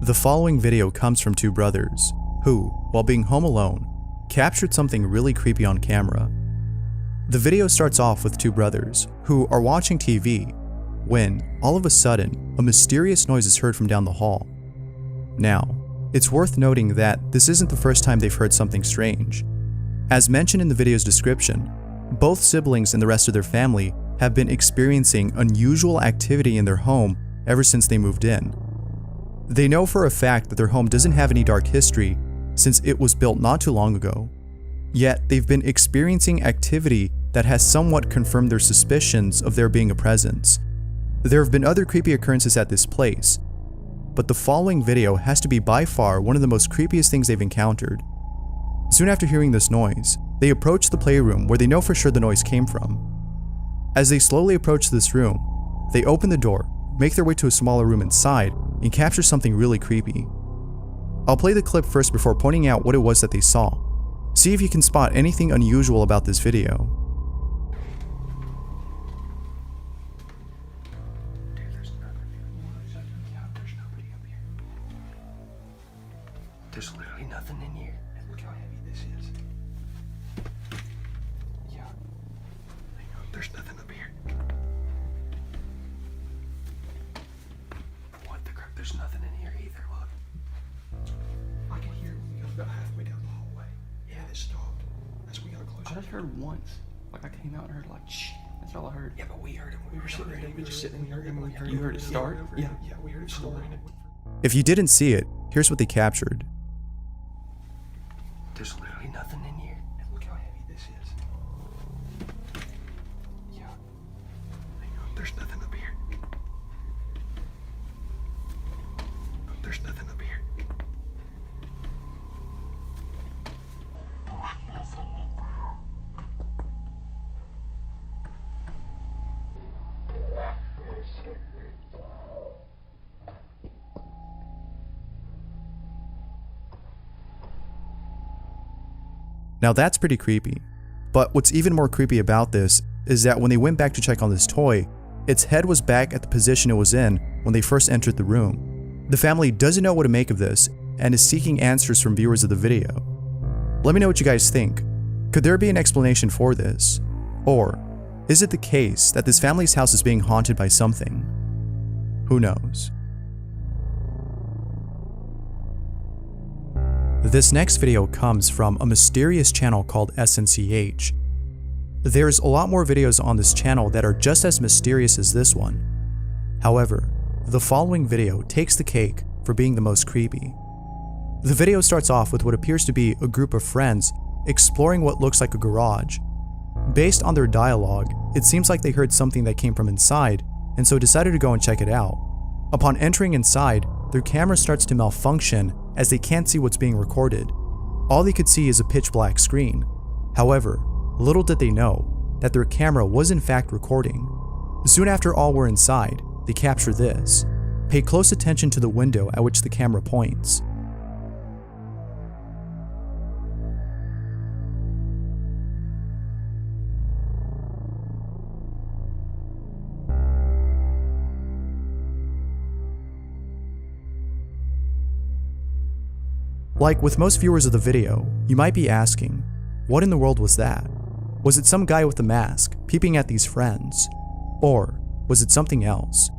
The following video comes from two brothers who, while being home alone, captured something really creepy on camera. The video starts off with two brothers who are watching TV when, all of a sudden, a mysterious noise is heard from down the hall. Now, it's worth noting that this isn't the first time they've heard something strange. As mentioned in the video's description, both siblings and the rest of their family have been experiencing unusual activity in their home ever since they moved in. They know for a fact that their home doesn't have any dark history since it was built not too long ago. Yet, they've been experiencing activity that has somewhat confirmed their suspicions of there being a presence. There have been other creepy occurrences at this place, but the following video has to be by far one of the most creepiest things they've encountered. Soon after hearing this noise, they approach the playroom where they know for sure the noise came from. As they slowly approach this room, they open the door, make their way to a smaller room inside, and capture something really creepy. I'll play the clip first before pointing out what it was that they saw. See if you can spot anything unusual about this video. There's literally nothing in here. Look how heavy this is. Yeah. There's nothing up here. What the crap? There's nothing in here either. Look. I can hear it when we got about halfway down the hallway. Yeah, it stopped. As we got closer. I just heard once. Like I came out and heard like shh. That's all I heard. Yeah, but we heard it. We were sitting there. We were just sitting here and we heard You heard it start? Yeah, we heard it start. If you didn't see it, here's what they captured. There's literally nothing in here. Look how heavy this is. Yeah. There's nothing up here. There's nothing up here. Now that's pretty creepy. But what's even more creepy about this is that when they went back to check on this toy, its head was back at the position it was in when they first entered the room. The family doesn't know what to make of this and is seeking answers from viewers of the video. Let me know what you guys think. Could there be an explanation for this? Or is it the case that this family's house is being haunted by something? Who knows? This next video comes from a mysterious channel called SNCH. There's a lot more videos on this channel that are just as mysterious as this one. However, the following video takes the cake for being the most creepy. The video starts off with what appears to be a group of friends exploring what looks like a garage. Based on their dialogue, it seems like they heard something that came from inside and so decided to go and check it out. Upon entering inside, their camera starts to malfunction as they can't see what's being recorded. All they could see is a pitch black screen. However, little did they know that their camera was in fact recording. Soon after all were inside, they capture this. Pay close attention to the window at which the camera points. Like with most viewers of the video, you might be asking, what in the world was that? Was it some guy with a mask peeping at these friends? Or was it something else?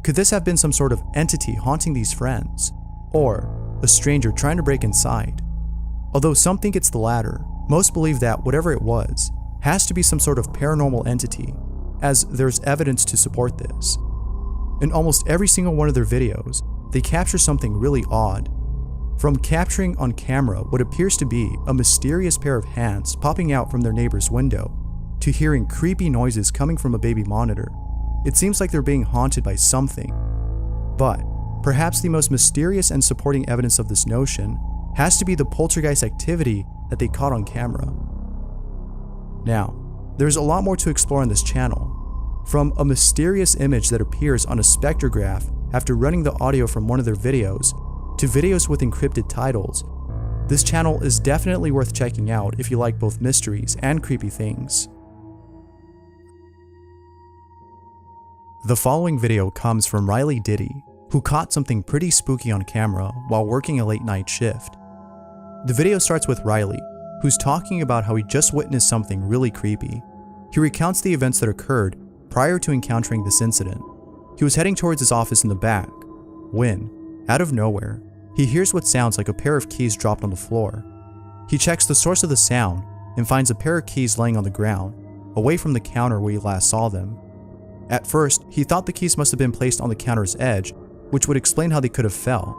Could this have been some sort of entity haunting these friends? Or a stranger trying to break inside? Although some think it's the latter, most believe that whatever it was has to be some sort of paranormal entity, as there's evidence to support this. In almost every single one of their videos, they capture something really odd. From capturing on camera what appears to be a mysterious pair of hands popping out from their neighbor's window, to hearing creepy noises coming from a baby monitor, it seems like they're being haunted by something. But perhaps the most mysterious and supporting evidence of this notion has to be the poltergeist activity that they caught on camera. Now, there's a lot more to explore on this channel. From a mysterious image that appears on a spectrograph after running the audio from one of their videos, to videos with encrypted titles, this channel is definitely worth checking out if you like both mysteries and creepy things. The following video comes from Riley Diddy, who caught something pretty spooky on camera while working a late night shift. The video starts with Riley, who's talking about how he just witnessed something really creepy. He recounts the events that occurred prior to encountering this incident. He was heading towards his office in the back when, out of nowhere, he hears what sounds like a pair of keys dropped on the floor. He checks the source of the sound and finds a pair of keys laying on the ground, away from the counter where he last saw them. At first, he thought the keys must have been placed on the counter's edge, which would explain how they could have fell.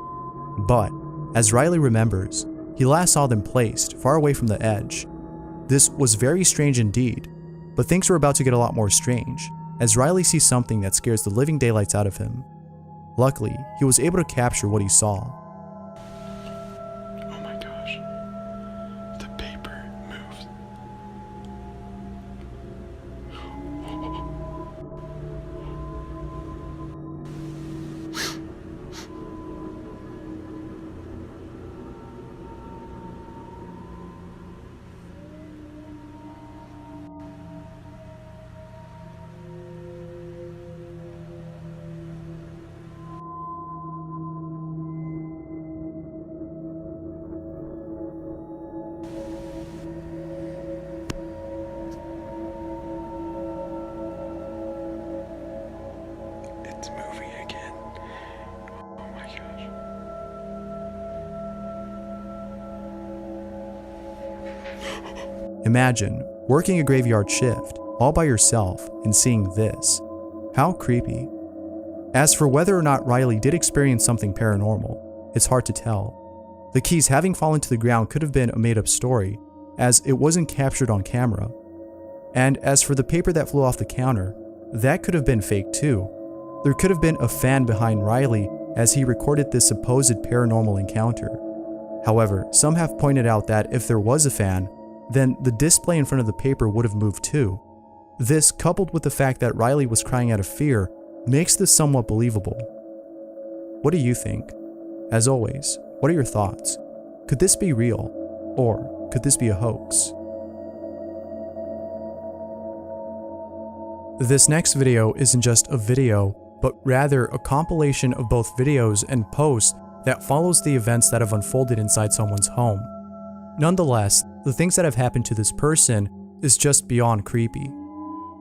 But, as Riley remembers, he last saw them placed far away from the edge. This was very strange indeed, but things were about to get a lot more strange, as Riley sees something that scares the living daylights out of him. Luckily, he was able to capture what he saw. Oh my gosh. The paper moved. It's moving again. Oh my gosh. Imagine working a graveyard shift all by yourself and seeing this. How creepy. As for whether or not Riley did experience something paranormal, it's hard to tell. The keys having fallen to the ground could have been a made-up story, as it wasn't captured on camera. And as for the paper that flew off the counter, that could have been fake too. There could have been a fan behind Riley as he recorded this supposed paranormal encounter. However, some have pointed out that if there was a fan, then the display in front of the paper would have moved too. This, coupled with the fact that Riley was crying out of fear, makes this somewhat believable. What do you think? As always, what are your thoughts? Could this be real? Or could this be a hoax? This next video isn't just a video, but rather a compilation of both videos and posts that follows the events that have unfolded inside someone's home. Nonetheless, the things that have happened to this person is just beyond creepy.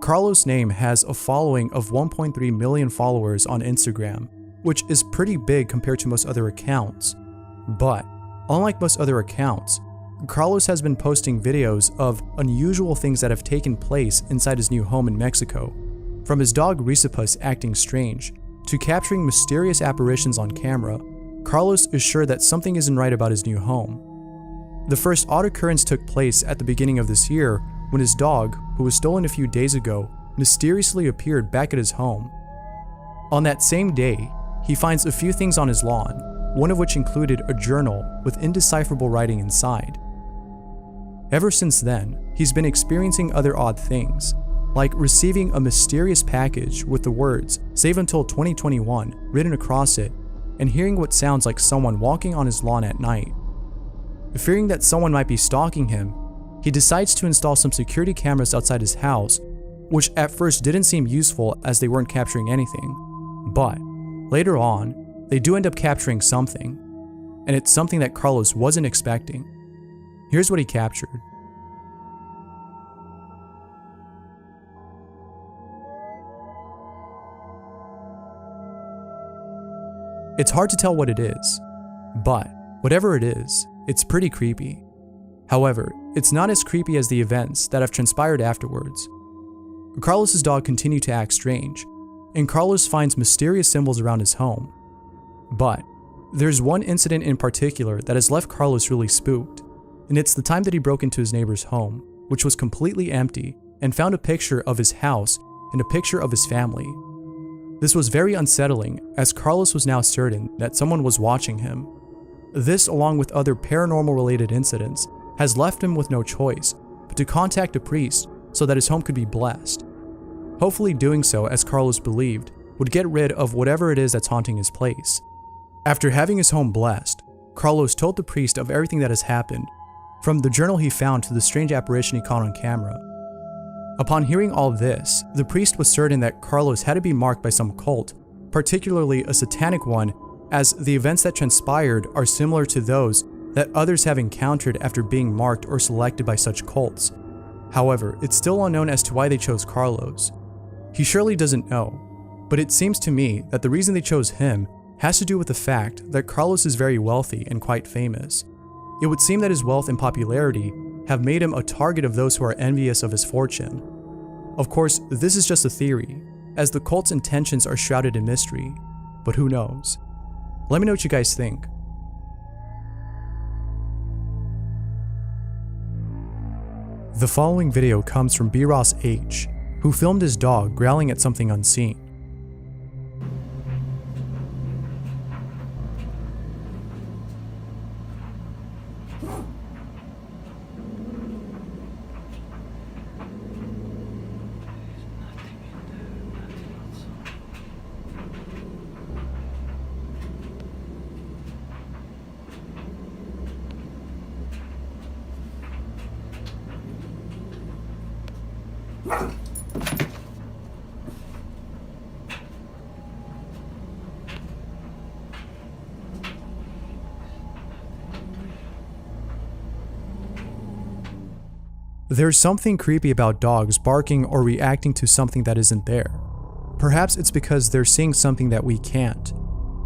Carlos' name has a following of 1.3 million followers on Instagram, which is pretty big compared to most other accounts. But, unlike most other accounts, Carlos has been posting videos of unusual things that have taken place inside his new home in Mexico. From his dog Risipus acting strange, to capturing mysterious apparitions on camera, Carlos is sure that something isn't right about his new home. The first odd occurrence took place at the beginning of this year when his dog, who was stolen a few days ago, mysteriously appeared back at his home. On that same day, he finds a few things on his lawn, one of which included a journal with indecipherable writing inside. Ever since then, he's been experiencing other odd things, like receiving a mysterious package with the words "Save until 2021" written across it, and hearing what sounds like someone walking on his lawn at night. Fearing that someone might be stalking him, he decides to install some security cameras outside his house, which at first didn't seem useful as they weren't capturing anything. But later on, they do end up capturing something, and it's something that Carlos wasn't expecting. Here's what he captured. It's hard to tell what it is, but whatever it is, it's pretty creepy. However, it's not as creepy as the events that have transpired afterwards. Carlos's dog continued to act strange, and Carlos finds mysterious symbols around his home. But there's one incident in particular that has left Carlos really spooked, and it's the time that he broke into his neighbor's home, which was completely empty, and found a picture of his house and a picture of his family. This was very unsettling, as Carlos was now certain that someone was watching him. This, along with other paranormal-related incidents, has left him with no choice but to contact a priest so that his home could be blessed. Hopefully doing so, as Carlos believed, would get rid of whatever it is that's haunting his place. After having his home blessed, Carlos told the priest of everything that has happened, from the journal he found to the strange apparition he caught on camera. Upon hearing all this, the priest was certain that Carlos had to be marked by some cult, particularly a satanic one, as the events that transpired are similar to those that others have encountered after being marked or selected by such cults. However, it's still unknown as to why they chose Carlos. He surely doesn't know, but it seems to me that the reason they chose him has to do with the fact that Carlos is very wealthy and quite famous. It would seem that his wealth and popularity have made him a target of those who are envious of his fortune. Of course, this is just a theory, as the cult's intentions are shrouded in mystery, but who knows? Let me know what you guys think. The following video comes from B-Ross H, who filmed his dog growling at something unseen. There's something creepy about dogs barking or reacting to something that isn't there. Perhaps it's because they're seeing something that we can't.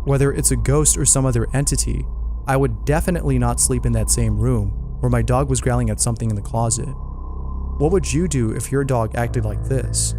Whether it's a ghost or some other entity, I would definitely not sleep in that same room where my dog was growling at something in the closet. What would you do if your dog acted like this?